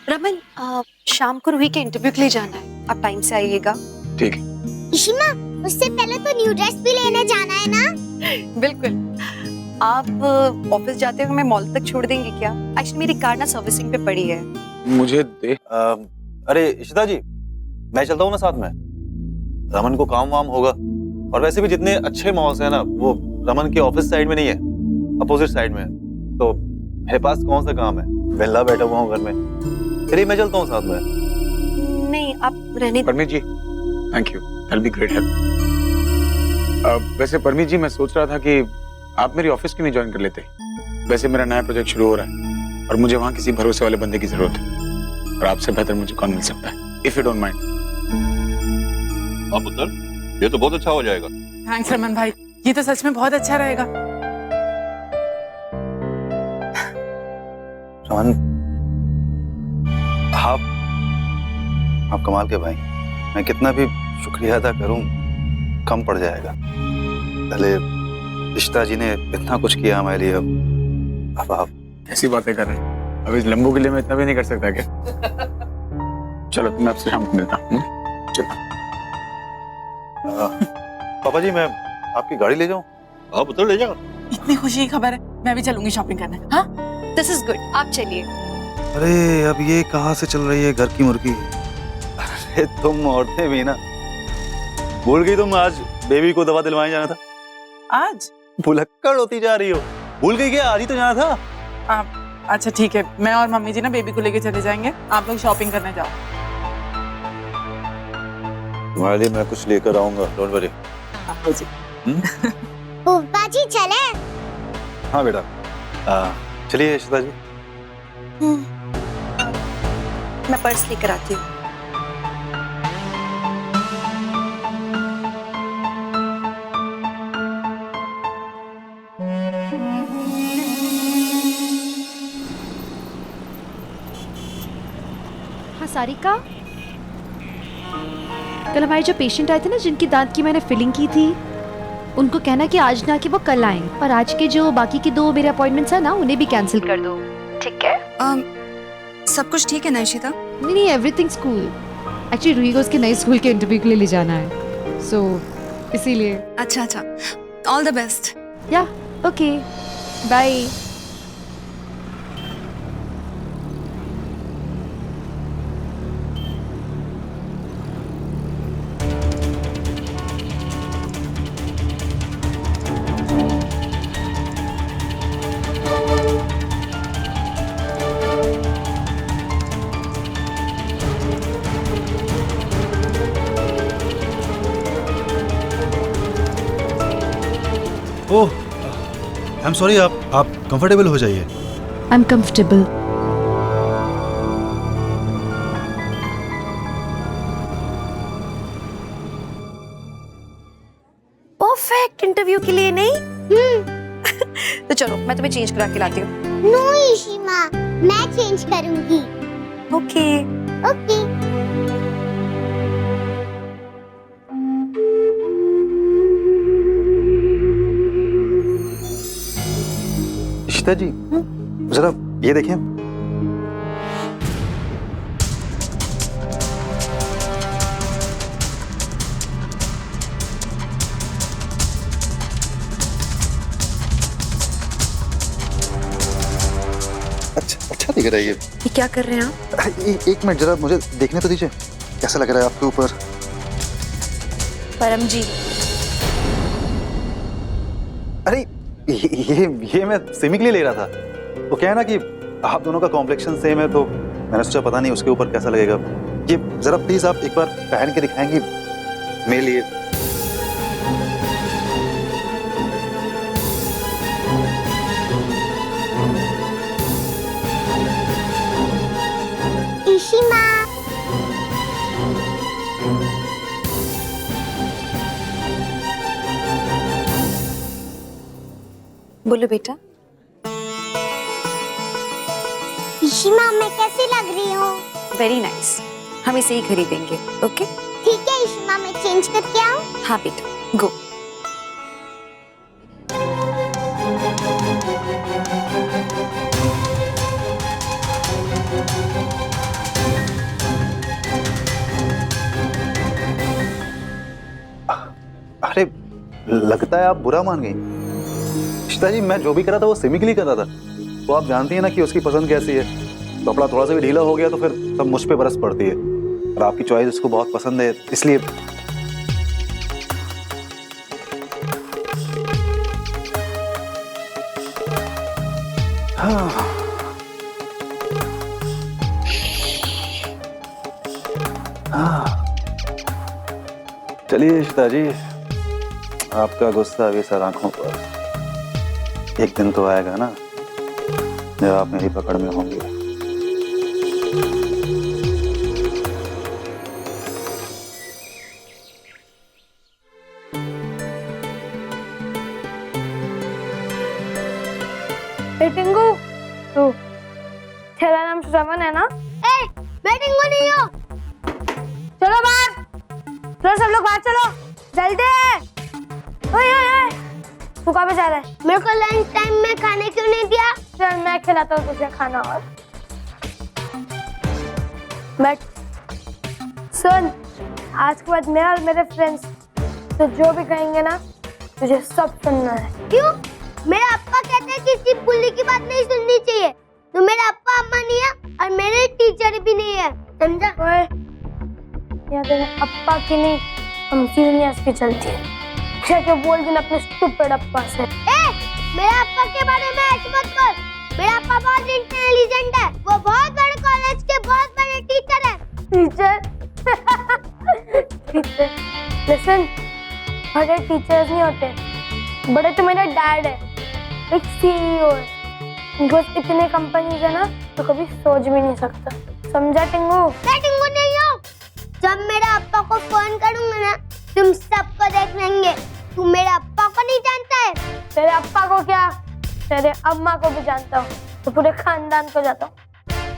रमन, शाम को रूही के इंटरव्यू के लिए जाना है, आप टाइम से आइएगा। ठीक है। इशिमा, उससे पहले तो न्यू ड्रेस भी लेने जाना है ना? बिल्कुल। आप ऑफिस जाते हुए हमें मॉल तक छोड़ देंगे क्या? एक्चुअली मेरी कार ना सर्विसिंग पे पड़ी है। मुझे दे। अरे इशिता जी, मैं चलता हूँ ना साथ में। रमन को काम वाम होगा, और वैसे भी जितने अच्छे मॉल्स हैं ना, वो रमन के ऑफिस साइड में नहीं है, अपोजिट साइड में है। तो मेरे पास कौन सा काम है, वेला बैठा हुआ हूँ घर में। चलिए मैं चलता हूँ साथ में। नहीं, आप रहने दो। Parmeet ji, thank you, that'll be great help. वैसे परमीत जी, मैं सोच रहा था कि आप मेरी ऑफिस क्यों नहीं ज्वाइन कर लेते। वैसे मेरा नया प्रोजेक्ट शुरू हो रहा है और मुझे वहाँ किसी भरोसे वाले बंदे की जरूरत है, और आपसे बेहतर मुझे कौन मिल सकता है, इफ यू डोंट माइंड। हाँ पुत्र, ये तो बहुत अच्छा हो जाएगा। थैंक्स रमन भाई, ये तो सच में बहुत अच्छा रहेगा। रमन, आप कमाल के भाई। मैं कितना भी शुक्रिया अदा करूं कम पड़ जाएगा। पहले इशिता जी ने इतना कुछ किया हमारे लिए, अब आप ऐसी बातें कर रहे हैं। अब इस लंबू के लिए मैं इतना भी नहीं कर सकता क्या? चलो, मैं आपसे शाम को मिलता हूँ। चलो। पापा जी, मैं आपकी गाड़ी ले जाऊं? हाँ पुत्र, ले जा। इतनी खुशी की खबर है, मैं भी चलूंगी शॉपिंग करने। हाँ, दिस इज गुड, आप चलिए। अरे अब ये कहाँ से चल रही है घर की मुर्गी। अरे तुम औरतें भी ना, भूल गई तुम आज बेबी को दवा दिलवाने जाना था। आज? भुलक्कड़ होती जा रही हो, भूल गई क्या? आज ही तो जाना था। अच्छा ठीक है, मैं और मम्मी जी ना बेबी को लेके चले जाएंगे, आप लोग शॉपिंग करने जाओ। तुम्हारे लिए मैं कुछ लेकर आऊंगा, डोंट वरी। हाँ जी। पापा जी चले? हाँ बेटा, चलिए इशिता जी। मैं पर्स लेकर आती हूँ। हाँ सारिका, कल हमारे जो पेशेंट आए थे ना, जिनकी दांत की मैंने फिलिंग की थी, उनको कहना कि आज ना कि वो कल आएं, और आज के जो बाकी के 2 मेरे अपॉइंटमेंट्स है ना, उन्हें भी कैंसिल कर दो, ठीक है? सब कुछ ठीक है ना इशिता? नहीं, एवरीथिंग कूल। एक्चुअली रूही को उसके नए स्कूल के इंटरव्यू के लिए ले जाना है, सो इसीलिए। अच्छा, ऑल द बेस्ट। या okay, bye. Oh, I am sorry, आप कंफर्टेबल हो जाइए। I am comfortable. Perfect interview के लिए, नहीं? तो चलो, मैं तुम्हें चेंज करा के लाती हूँ। नो इशिमा, मैं चेंज करूंगी। ओके। ओके। इशिता जी, जरा ये देखें। अच्छा दिख रहा है ये। ये क्या कर रहे हैं आप? एक मिनट, जरा मुझे देखने तो दीजिए, कैसा लग रहा है आपके ऊपर। परम जी, अरे ये मैं सिमी के लिए ले रहा था। वो क्या है ना कि आप दोनों का कॉम्प्लेक्शन सेम है, तो मैंने सोचा पता नहीं उसके ऊपर कैसा लगेगा। ये जरा प्लीज आप एक बार पहन के दिखाएंगे मेरे लिए? इशिमा, बोलो बेटा। इशिमा मैं कैसी लग रही हूँ? वेरी नाइस, हम इसे ही खरीदेंगे। ओके ठीक है इशिमा, मैं चेंज करके आऊँ? हाँ बेटा, गो। लगता है आप बुरा मान गई। इशिता जी, मैं जो भी कर रहा था वो सिमी के लिए कर रहा था। तो आप जानती हैं ना कि उसकी पसंद कैसी है। कपड़ा थोड़ा सा भी ढीला हो गया तो फिर सब मुझ पे बरस पड़ती है। और आपकी चॉइस उसको बहुत पसंद है, इसलिए। चलिए इशिता जी, आपका गुस्सा अभी सर आंखों पर। एक दिन तो आएगा ना जब आप मेरी पकड़ में होंगे। टिंगू, तू तेरा नाम श्रवण है ना? मैं टिंगू नहीं हूँ। चलो बाहर, चलो सब लोग बाहर चलो, जल्दी। ओए ओए ओए, तू कहाँ पे जा रहा है? मेरे को लंच टाइम में खाने क्यों नहीं दिया? चल मैं खिलाता हूँ तुझे खाना। और बैठ। सुन, आज के बाद मैं और मेरे फ्रेंड्स तो जो भी कहेंगे ना तुझे सब सुनना है। क्यों? मेरे अप्पा कहते हैं कि सिर्फ बुल्ली की बात नहीं सुननी चाहिए। तो मेरा अप्पा अम्मा नहीं है और मेरे टीचर भी नहीं है, समझा? ओए, यहाँ तेरे अप्पा की नहीं, हम सीनियर्स की चलती है। क्या बोल देना अपने स्टूपिड अप्पा से। मेरे अप्पा के बारे में ऐसे मत कर। मेरा अप्पा बहुत इंटेलिजेंट है। वो बहुत बड़े कॉलेज के बहुत बड़े टीचर है। टीचर? टीचर? लिसन, बड़े टीचर्स नहीं होते, बड़े तो मेरा डैड है, एक सीईओ है। उनको इतने कंपनीज है ना तो कभी सोच भी नहीं सकता, समझा टिंगू? मैं टिंगू नहीं हूँ। जब मेरे अप्पा को फोन करूंगा ना तुम सबको देख लेंगे। तू मेरे अप्पा को नहीं जानता है? तेरे अप्पा को क्या, तेरे अम्मा को भी जानता हूँ, तो पूरे खानदान को जानता हूँ।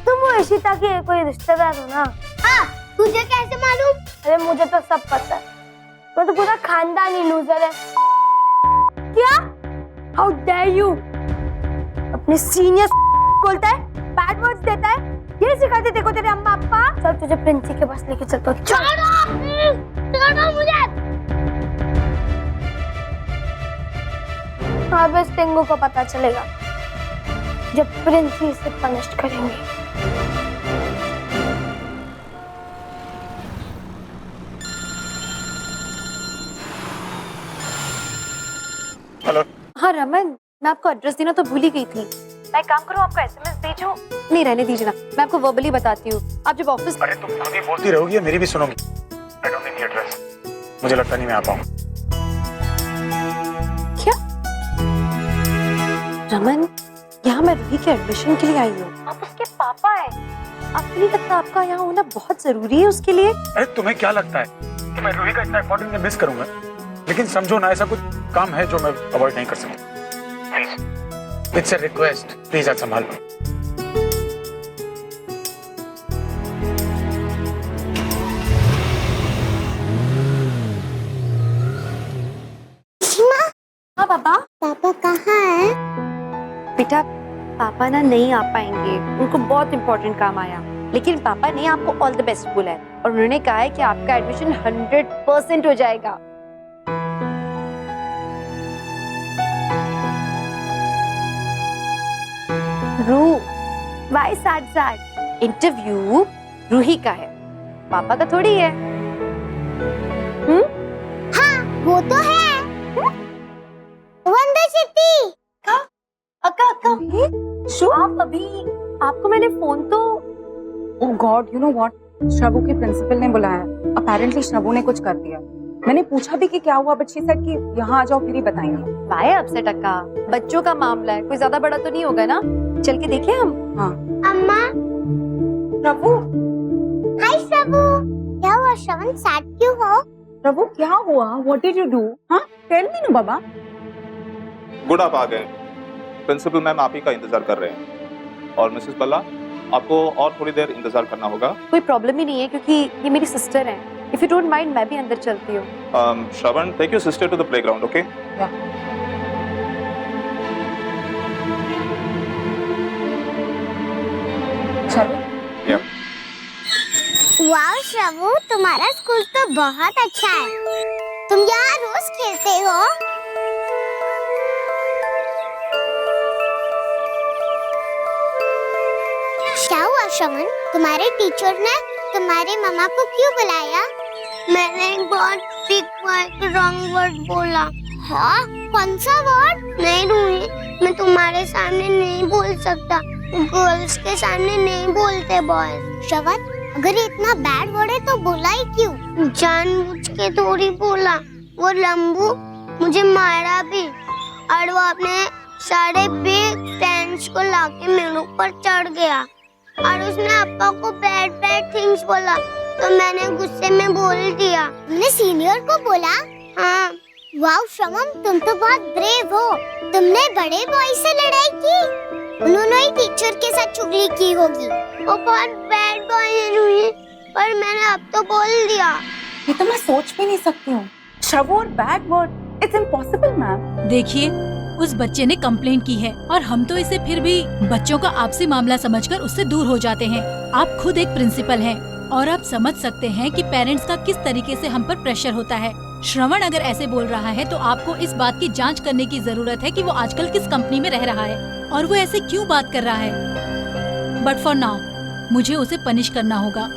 तुम वो इशिता की कोई रिश्तेदार हो ना? हाँ, तुझे कैसे मालूम? अरे मुझे तो सब पता है, वो तो पूरा खानदान ही लूजर है। क्या? How dare you! अपने सीनियर बोलता है, बैड वर्ड्स देता है, ये सिखाते देखो तेरे अम्मा अप्पा। चल तुझे प्रिंसी के पास लेके चलता हूँ। छोड़ो मुझे। अब इस टिंगू को पता चलेगा जब प्रिंसी से पनिश करेंगे। हेलो। हाँ रमन, मैं आपको एड्रेस देना तो भूल ही गई थी। मैं काम करूँ, आपको एसएमएस भेजूं? नहीं रहने दीजिए ना, मैं आपको वर्बली बताती हूँ। आप जब ऑफिस। अरे तुम खुद ही बोलती रहोगी, मेरी भी सुनोगी। आई डोंट नीड एड्रेस, मुझे लगता नहीं मैं आ पाऊँ। क्या? रमन, यहाँ मैं रूही के एडमिशन के लिए आई हूँ। आप उसके पापा हैं। आपको नहीं लगता आपका यहाँ होना बहुत जरूरी है उसके लिए? अरे तुम्हें क्या लगता है कि मैं रूही का इतना इम्पोर्टेंट मिस करूंगा? लेकिन समझो ना, ऐसा कुछ काम है जो मैं अवॉइड नहीं कर सकता। Please, it's a request, please आज संभाल लो। हाँ पापा। पापा कहाँ है? बेटा, पापा ना नहीं आ पाएंगे, उनको बहुत इम्पोर्टेंट काम आया। लेकिन पापा ने आपको ऑल द बेस्ट बोला है और उन्होंने कहा है कि आपका एडमिशन 100% हो जाएगा। रू, वाई सैड? इंटरव्यू रूही का है, पापा का थोड़ी है। हाँ, वो तो है। वंदशिती। अक्का आप अभी, आपको मैंने फोन तो। ओह God, you know what, Shravu के प्रिंसिपल ने बुलाया। अपेरेंटली श्रवू ने कुछ कर दिया। मैंने पूछा भी कि क्या हुआ, बट शी सेड कि यहाँ आ जाओ फिर ही बताएंगे। वाई अपसेट अक्का? बच्चों का मामला है, कोई ज्यादा बड़ा तो नहीं होगा ना? चल के देखें हम। हाँ। अम्मा। प्रभु। हाय श्रवू। क्या हुआ श्रवण, सैड क्यों हो? प्रभु क्या हुआ? What did you do? हाँ, टेल मी ना बाबा। गुड, आप आ गए। प्रिंसिपल मैम आप ही का इंतजार कर रहे हैं। और मिसेस बल्ला, आपको और थोड़ी देर इंतजार करना होगा। कोई प्रॉब्लम ही नहीं है क्योंकि ये मेरी सिस्टर है। इफ यू डोंट माइंड मैं भी अंदर चलती हूँ। Shravan, take your sister to the playground, okay? Wow Shravu, तुम्हारा स्कूल तो बहुत अच्छा है। तुम यहाँ रोज खेलते हो? क्या हुआ श्रवण? तुम्हारे टीचर ने तुम्हारे मामा को क्यों बुलाया? मैंने एक बहुत बिग वर्ड रॉन्ग वर्ड बोला। हाँ? कौन सा वर्ड? नहीं रूही, मैं तुम्हारे सामने नहीं बोल सकता। गर्ल्स के सामने नहीं बोलते बॉयज। श्रवण, अगर ये इतना बैड वर्ड है तो बोला ही क्यों? जानबूझ के थोड़ी बोला। वो लंबू मुझे मारा भी और वो अपने सारे बिग फ्रेंड्स को लाके मेरे ऊपर चढ़ गया और उसने अप्पा को बैड बैड थिंग्स बोला तो मैंने गुस्से में बोल दिया। तुमने सीनियर को बोला? हाँ। वाओ श्रवण, तुम तो बहुत ब्रेव हो। तुमने बड़े बॉय से लड़ाई की? उन्होंने ही टीचर के साथ चुगली की होगी। वो बहुत बैड बॉय है रूही, पर मैंने अब तो बोल दिया। ये तो मैं सोच भी नहीं सकती हूँ। Shravan, bad word, it's impossible ma'am. देखिए, उस बच्चे ने कंप्लेंट की है और हम तो इसे फिर भी बच्चों का आपसी मामला समझकर उससे दूर हो जाते हैं। आप खुद एक प्रिंसिपल हैं और आप समझ सकते हैं कि पेरेंट्स का किस तरीके से हम पर प्रेशर होता है। श्रवण अगर ऐसे बोल रहा है तो आपको इस बात की जांच करने की जरूरत है कि वो आजकल किस कंपनी में रह रहा है और वो ऐसे क्यों बात कर रहा है। बट फॉर नाउ मुझे उसे पनिश करना होगा।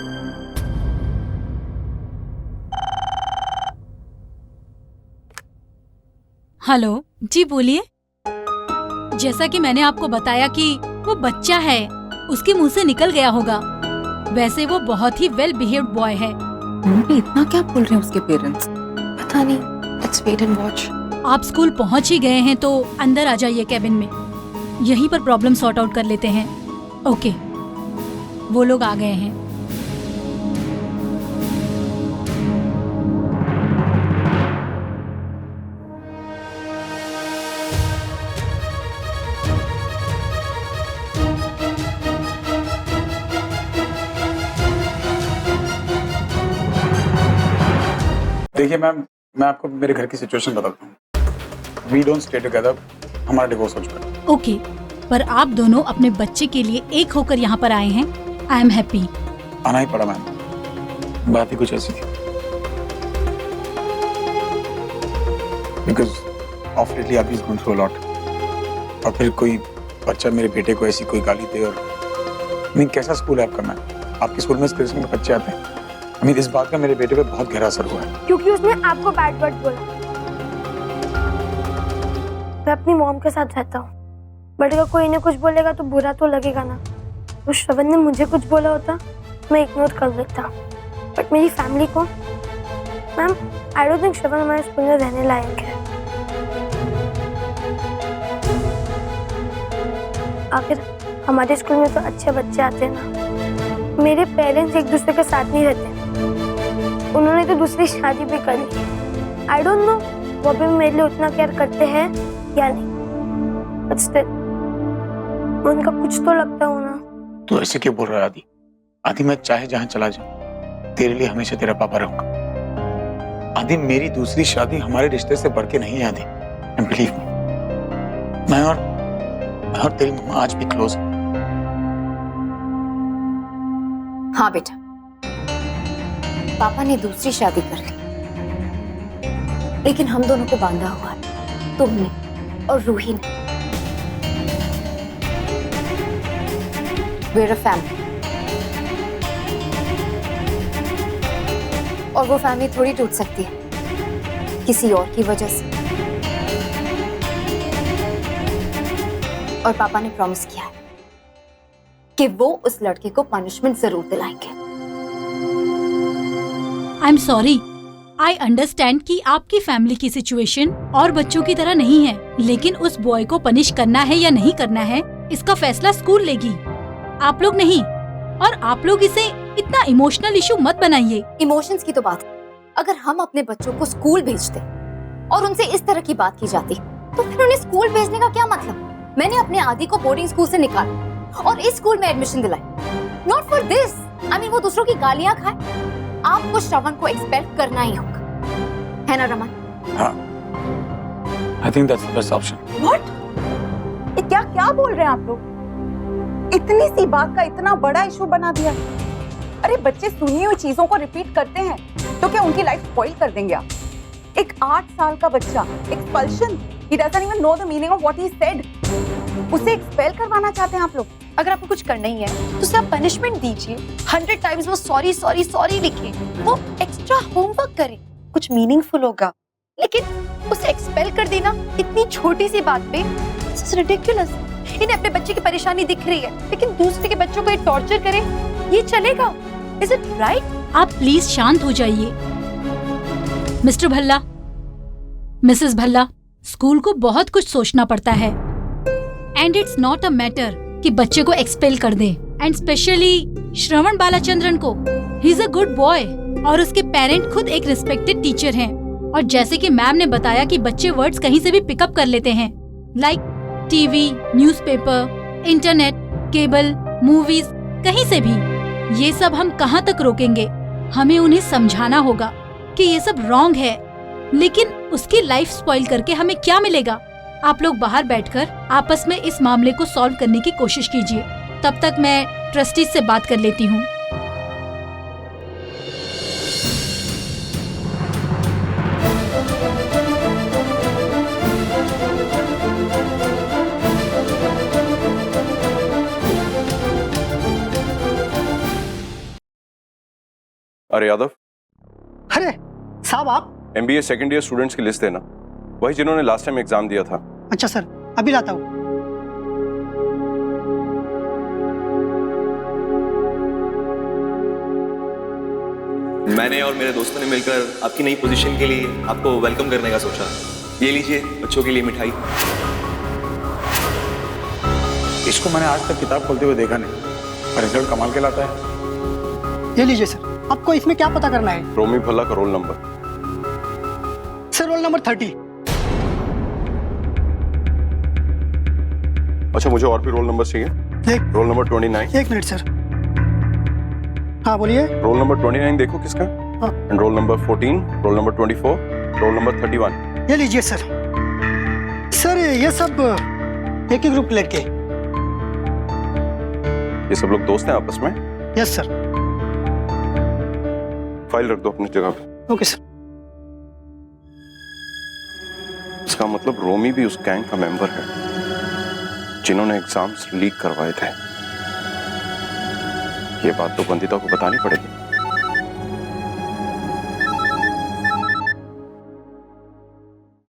हेलो जी, बोलिए। जैसा कि मैंने आपको बताया कि वो बच्चा है, उसके मुंह से निकल गया होगा। वैसे वो बहुत ही वेल बिहेव्ड बॉय है। मम्मी इतना क्या बोल रहे हैं उसके पेरेंट्स? पता नहीं, लेट्स वेट एंड वॉच। आप स्कूल पहुंच ही गए हैं तो अंदर आ जाइए कैबिन में, यहीं पर प्रॉब्लम सॉर्ट आउट कर लेते हैं। ओके, वो लोग आ गए हैं। देखिए मैम, मैं आपको मेरे घर की सिचुएशन बताता हूँ। वी डोंट स्टे टुगेदर, हमारा डिवोर्स हो चुका है। ओके, पर आप दोनों अपने बच्चे के लिए एक होकर यहाँ पर आए हैं। I am happy. आना ही पड़ा मैम, बात ही कुछ ऐसी थी। बिकॉज ऑफ लेटली आप is going through a lot, और फिर कोई बच्चा मेरे बेटे को ऐसी कोई गाली दे। और नहीं, कैसा स्कूल है आपका मैम? आपके स्कूल में इस किस्म के बच्चे आते हैं? इस बात का मेरे बेटे पे बहुत गहरा असर हुआ है। क्योंकि उसने आपको बैड वर्ड बोला। मैं अपनी मॉम के साथ रहता हूँ, बट अगर कोई ने कुछ बोलेगा तो बुरा तो लगेगा ना। तो श्रवण ने मुझे कुछ बोला होता मैं इग्नोर कर देता, बट मेरी फैमिली को, मैम आई डोंट थिंक श्रवण हमारे स्कूल में रहने लायक है। आखिर हमारे स्कूल में तो अच्छे बच्चे आते हैं ना। मेरे पेरेंट्स एक दूसरे के साथ नहीं रहते, उन्होंने तो दूसरी शादी भी कर ली। आई डोंट नो वो भी मेरे लिए उतना केयर करते हैं या नहीं, बट स्टिल उनका कुछ तो लगता हो ना। तू ऐसे क्यों बोल रहा है आदि? आदि, मैं चाहे जहां चला जाऊं तेरे लिए हमेशा तेरा पापा रहूंगा। आदि, मेरी दूसरी शादी हमारे रिश्ते से बढ़ के नहीं है आदि, एंड बिलीव मी, मैं और तेरी मम्मा आज भी क्लोज है। हाँ बेटा, पापा ने दूसरी शादी कर ली, लेकिन हम दोनों को बांधा हुआ है तुमने और रूही ने। We're a family, और वो फैमिली थोड़ी टूट सकती है किसी और की वजह से। और पापा ने प्रॉमिस किया है कि वो उस लड़के को पनिशमेंट जरूर दिलाएंगे। आई एम सॉरी, आई अंडरस्टैंड कि आपकी फैमिली की सिचुएशन और बच्चों की तरह नहीं है, लेकिन उस बॉय को पनिश करना है या नहीं करना है इसका फैसला स्कूल लेगी, आप लोग नहीं। और आप लोग इसे इतना इमोशनल इशू मत बनाइए। इमोशंस की तो बात है, अगर हम अपने बच्चों को स्कूल भेजते और उनसे इस तरह की बात की जाती तो फिर उन्हें स्कूल भेजने का क्या मतलब? मैंने अपने आदि को बोर्डिंग स्कूल से निकाला और इस स्कूल में एडमिशन दिलाई, not for this. I mean वो दूसरों की गालियां खाए। आपको श्रवण को एक्सपेक्ट करना ही होगा, है ना रमन? हाँ, I think that's the best option. What? ये क्या बोल रहे हैं आप लोग? इतनी सी बात का इतना बड़ा इशू बना दिया। अरे बच्चे सुनी हुई चीजों को रिपीट करते हैं तो क्या उनकी लाइफ स्पॉइल कर देंगे आप? एक 8 साल का बच्चा, expulsion, he doesn't even know the meaning of what he said. उसे एक्सपेल करवाना चाहते हैं आप लोग? अगर आपको कुछ करना ही है तो उसे आप पनिशमेंट दीजिए। 100 टाइम्स वो सॉरी सॉरी सॉरी लिखे, वो एक्स्ट्रा होमवर्क करे, कुछ मीनिंगफुल होगा। लेकिन उसे एक्सपेल कर देना इतनी छोटी सी बात पे, this is ridiculous। इन्हें अपने बच्चे की परेशानी दिख रही है, लेकिन दूसरे के बच्चों को ये टॉर्चर करे, ये चलेगा? Is it right? आप प्लीज शांत हो जाइए। Mister Bhalla, Mrs Bhalla, school को बहुत कुछ सोचना पड़ता है and it's not a matter कि बच्चे को एक्सपेल कर दे, एंड स्पेशली श्रवण बालाचंद्रन को। He is a good boy और उसके पेरेंट खुद एक रिस्पेक्टेड टीचर हैं। और जैसे कि मैम ने बताया कि बच्चे वर्ड्स कहीं से भी पिकअप कर लेते हैं, like TV, newspaper, internet, cable, movies, कहीं से भी। ये सब हम कहाँ तक रोकेंगे? हमें उन्हें समझाना होगा कि ये सब रॉन्ग है, लेकिन उसकी लाइफ स्पॉइल करके हमें क्या मिलेगा? आप लोग बाहर बैठकर आपस में इस मामले को सॉल्व करने की कोशिश कीजिए। तब तक मैं ट्रस्टीज से बात कर लेती हूँ। अरे यादव, अरे साहब आप MBA सेकंड ईयर स्टूडेंट्स की लिस्ट देना, वही जिन्होंने लास्ट टाइम एग्जाम दिया था। अच्छा सर, अभी लाता हूँ। मैंने और मेरे दोस्तों ने मिलकर आपकी नई पोजीशन के लिए आपको वेलकम करने का सोचा। ये लीजिए बच्चों के लिए मिठाई। इसको मैंने आज तक किताब खोलते हुए देखा नहीं, पर रिजल्ट कमाल के लाता है। ये लीजिए सर, आपको इसमें क्या पता करना है? रोमी भल्ला का roll number. Sir roll number 30। अच्छा, मुझे और भी रोल नंबर चाहिए। Roll number 29। एक मिनट सर। हाँ बोलिए। रोल नंबर 29 देखो किसका। And roll number 14, roll number 24, roll number 31। ये लीजिए सर। सर ये सब एक ही ग्रुप के लड़के। ये सब लोग दोस्त हैं आपस में? Yes sir. फाइल रख दो अपनी जगह पे। Okay sir. इसका मतलब रोमी भी उस गैंग का मेंबर है जिन्होंने एग्जाम्स लीक करवाए थे। ये बात तो वंदिता को बतानी पड़ेगी।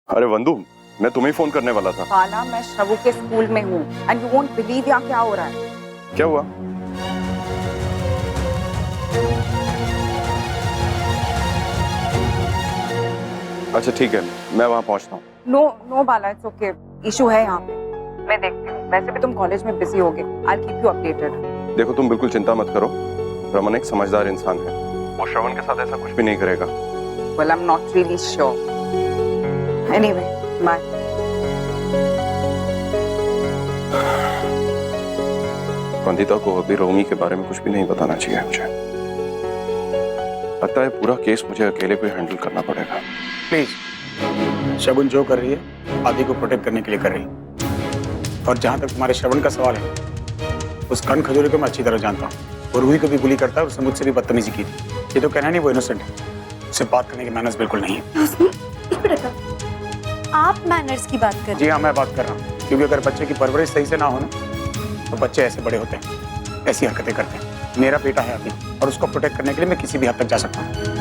अरे वंदु, मैं तुम्हें फोन करने वाला था। बाला, मैं श्रवू के स्कूल में हूँ एंड यू वोंट बिलीव यहाँ क्या हो रहा है। क्या हुआ? अच्छा ठीक है, मैं वहाँ पहुँचता हूँ। No Bala, it's okay. Issue है यहाँ पे, मैं देखती हूँ। वैसे भी तुम कॉलेज में बिजी होगे। I will keep you updated. देखो, तुम बिल्कुल चिंता मत करो, रमन एक समझदार इंसान है, वो श्रवण के साथ ऐसा कुछ भी नहीं करेगा। Well, I'm not really sure. Anyway, bye. Vandita को अभी रोमी के बारे में कुछ भी नहीं बताना चाहिए मुझे। लगता है पूरा केस मुझे अकेले पे हैंडल करना पड़ेगा। प्लीज, शगुन जो कर रही है आदि को प्रोटेक्ट करने के लिए कर रही है। और जहां तक तुम्हारे श्रवण का सवाल है, उस कर्ण खजूरी को मैं अच्छी तरह जानता हूँ। वो रूही को भी बुली करता है, उसने मुझसे भी बदतमीजी की थी। ये तो कहना नहीं वो इनोसेंट है, उससे बात करने की मैनर्स बिल्कुल नहीं है। आप मैनर्स की बात कर रहे हैं? जी हाँ, मैं बात कर रहा हूँ, क्योंकि अगर बच्चे की परवरिश सही से ना हो ना, तो बच्चे ऐसे बड़े होते हैं, ऐसी हरकतें करते हैं। मेरा बेटा है अभी, और उसको प्रोटेक्ट करने के लिए मैं किसी भी हद तक जा सकता हूँ।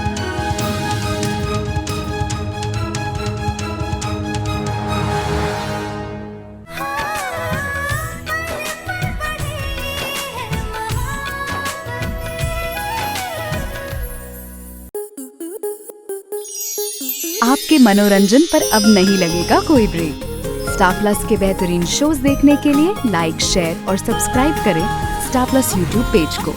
आपके मनोरंजन पर अब नहीं लगेगा कोई ब्रेक। स्टार प्लस के बेहतरीन शोज देखने के लिए लाइक, शेयर और सब्सक्राइब करें स्टार प्लस यूट्यूब पेज को।